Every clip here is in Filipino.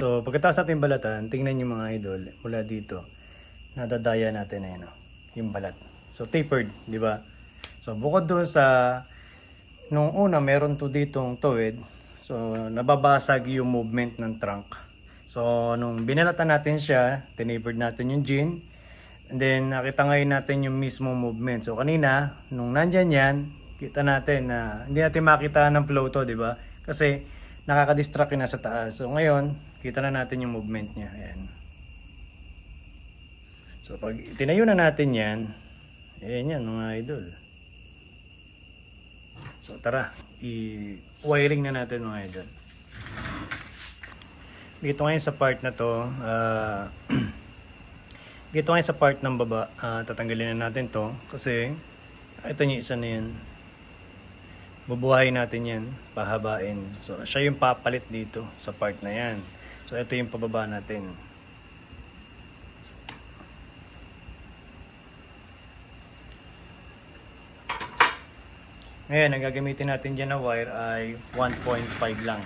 So, pagkatapos natin balatan, tingnan nyo mga idol, mula dito, nadadaya natin na yung balat. So, tapered, di ba? So, bukod doon sa, nung una, meron to ditong tuwid. So, nababasag yung movement ng trunk. So, nung binalatan natin siya, tinapered natin yung gin. And then, nakita ngayon natin yung mismo movement. So, kanina, nung nandyan yan, kita natin na hindi natin makita ng flow to, di ba? Kasi, nakaka-distract yun nasa taas. So, ngayon, kita na natin yung movement niya. Ayan. So, pag tinayo na natin yan, ayan yan mga idol. So, tara, i-wiring na natin mga idol. Dito ngayon sa part na to, dito ngayon sa part ng baba, tatanggalin na natin to kasi ito yung isa na yan. Bubuhayin natin yan, pahabain. So, siya yung papalit dito sa part na yan. So, ito yung pababa natin. Ngayon, ang gagamitin natin dyan na wire ay 1.5 lang.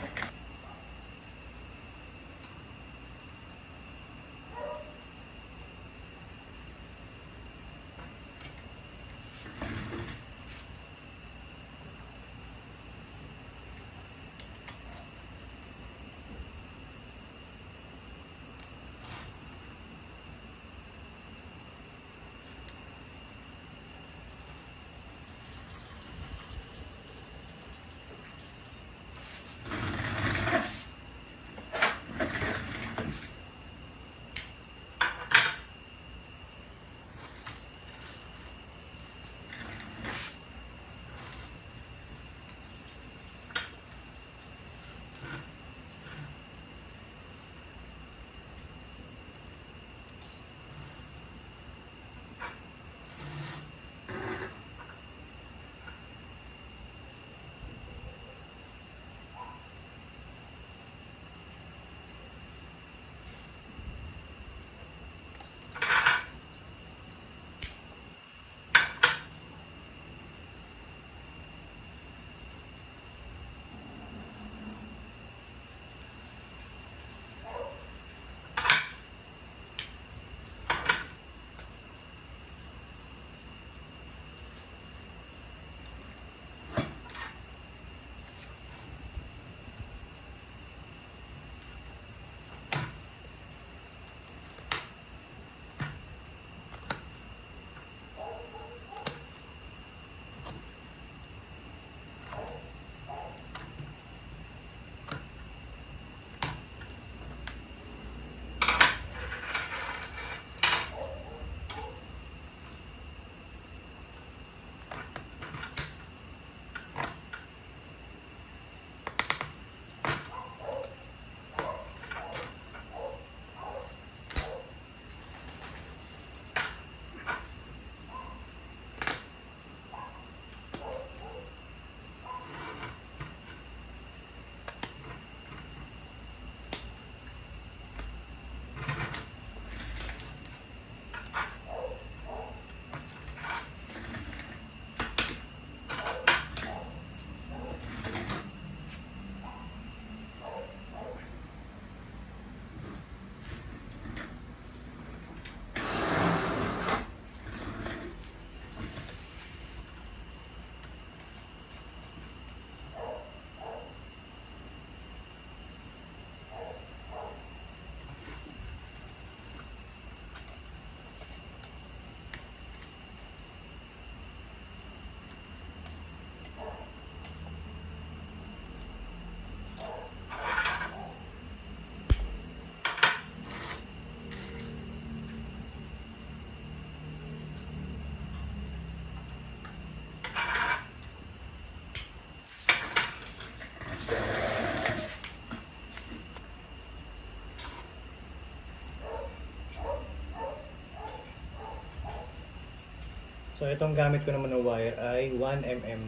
So, itong gamit ko naman na wire ay 1mm.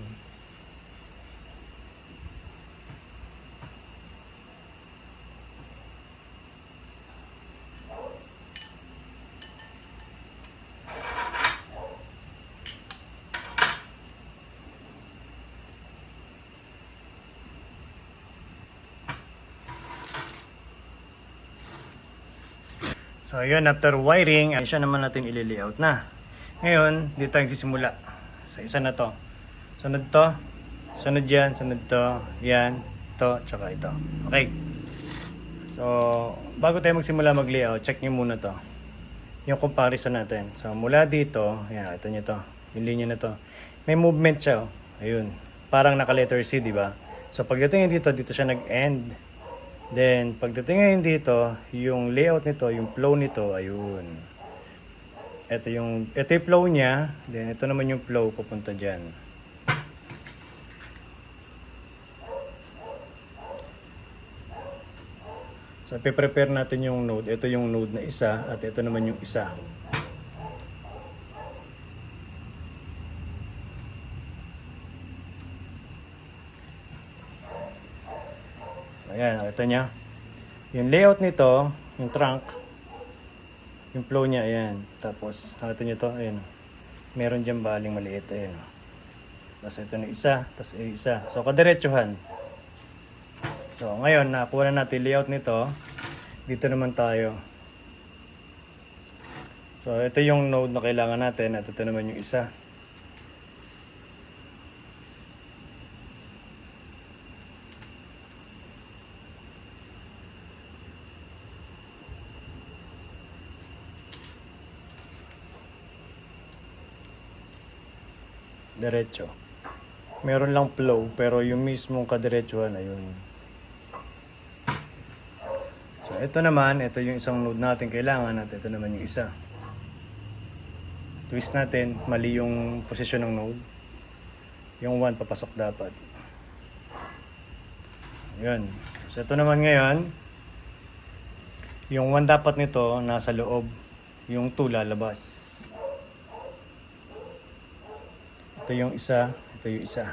So ayun, after wiring, ay siya naman natin i-layout na. Ngayon, dito tayo sisimula. Sa isa na to. Sunod to. Sunod yan. Sunod to. Yan. To. Tsaka ito. Okay. So, bago tayo magsimula mag-layout, check nyo muna to. Yung comparison natin. So, mula dito, yan, ito nyo to. Yung linya na to. May movement siya. Oh. Ayun. Parang naka-letter C, di ba? So, pagdating dito, dito siya nag-end. Then, pagdating ngayon dito, yung layout nito, yung flow nito, ayun. Ito yung flow niya. Then, ito naman yung flow papunta dyan. So, prepare natin yung node. Ito yung node na isa at ito naman yung isa. Ayan, nakita niya. Yung layout nito, yung trunk, yung flow niya, ayan. Tapos, nakita niyo to, ayan. Meron dyan baling maliit, ayan. Tapos ito na isa, tapos isa. So, kadiretsuhan. So, ngayon, nakuha na natin layout nito. Dito naman tayo. So, ito yung node na kailangan natin at ito naman yung isa. Diretso. Meron lang flow pero yung mismong kadiretsuhan ayun. So ito naman, ito yung isang node natin kailangan at ito naman yung isa. Twist natin, mali yung posisyon ng node. Yung 1 papasok dapat. Ayun. So ito naman ngayon, yung 1 dapat nito nasa loob, yung 2 lalabas. Ito yung isa, ito yung isa.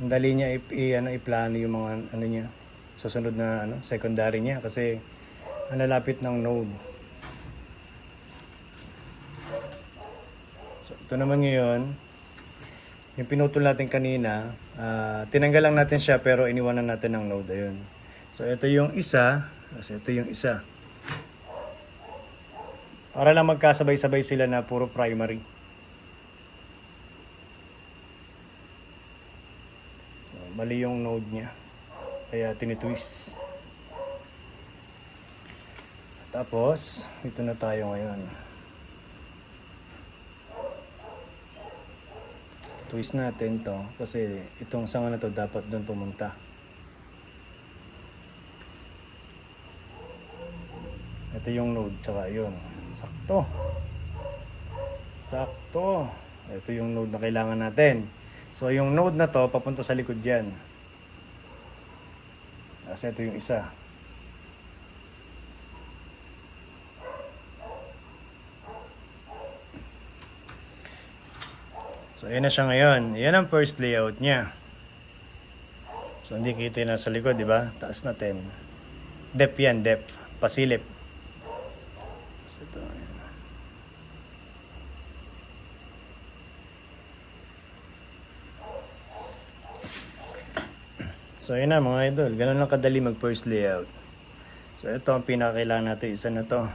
Ang dali niya i-plano yung mga ano niya, susunod na secondary niya kasi ang lalapit ng node. So ito naman ngayon, yung pinutol natin kanina, tinanggal lang natin siya pero iniwanan natin ng node, ayun. So ito yung isa, kasi ito yung isa. Para lang magkasabay-sabay sila na puro primary. Mali yung node niya. Kaya tinitwist. Tapos, dito na tayo ngayon. Twist natin to kasi itong sanga na to dapat doon pumunta. Ito yung node tsaka yun. Sakto. Sakto. Ito yung node na kailangan natin. So, yung node na to, papunta sa likod dyan. Kasi ito yung isa. So, ayan na siya ngayon. Ayan ang first layout niya. So, hindi kita na sa likod, di ba? Taas natin. Depth yan, depth. Pasilip. So, ito. So yun na mga idol, ganun lang kadali mag first layout. So ito ang pinakakailangan natin, isa na to.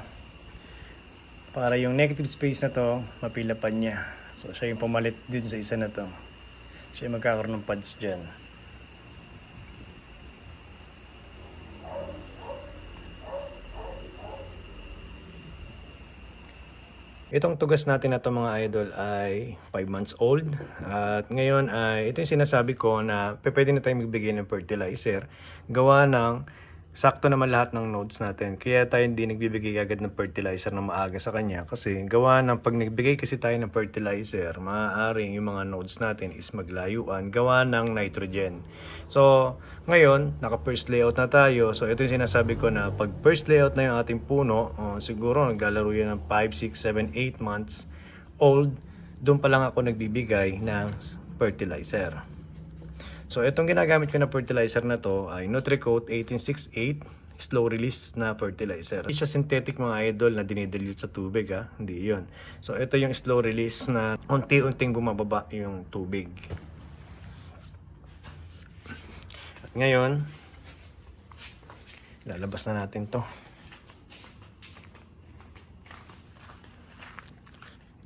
Para yung negative space na to, mapilapan niya. So siya yung pumalit dito sa isa na to. Siya yung magkakaroon ng pads dyan. Itong tugas natin na to mga idol ay 5 months old. At ngayon ay ito yung sinasabi ko na pwede na tayong magbigay ng fertilizer. Gawa ng sakto naman lahat ng nodes natin. Kaya tayo hindi nagbibigay agad ng fertilizer na maaga sa kanya. Kasi gawa ng pag nagbigay kasi tayo ng fertilizer, maaaring yung mga nodes natin is maglayuan. Gawa ng nitrogen. So ngayon, naka first layout na tayo. So ito yung sinasabi ko na pag first layout na yung ating puno, siguro naglalaro yan ng 5, 6, 7, 8 months old. Doon pa lang ako nagbibigay ng fertilizer. So itong ginagamit ko na fertilizer na to ay Nutricoat 1868 slow release na fertilizer. Hindi siya synthetic mga idol na dinidilute sa tubig ha. Hindi yun. So ito yung slow release na unti-unting bumababa yung tubig. At ngayon, lalabas na natin to.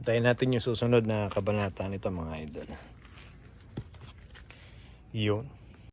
Tayo natin yung susunod na kabanata nito mga idol. Yun.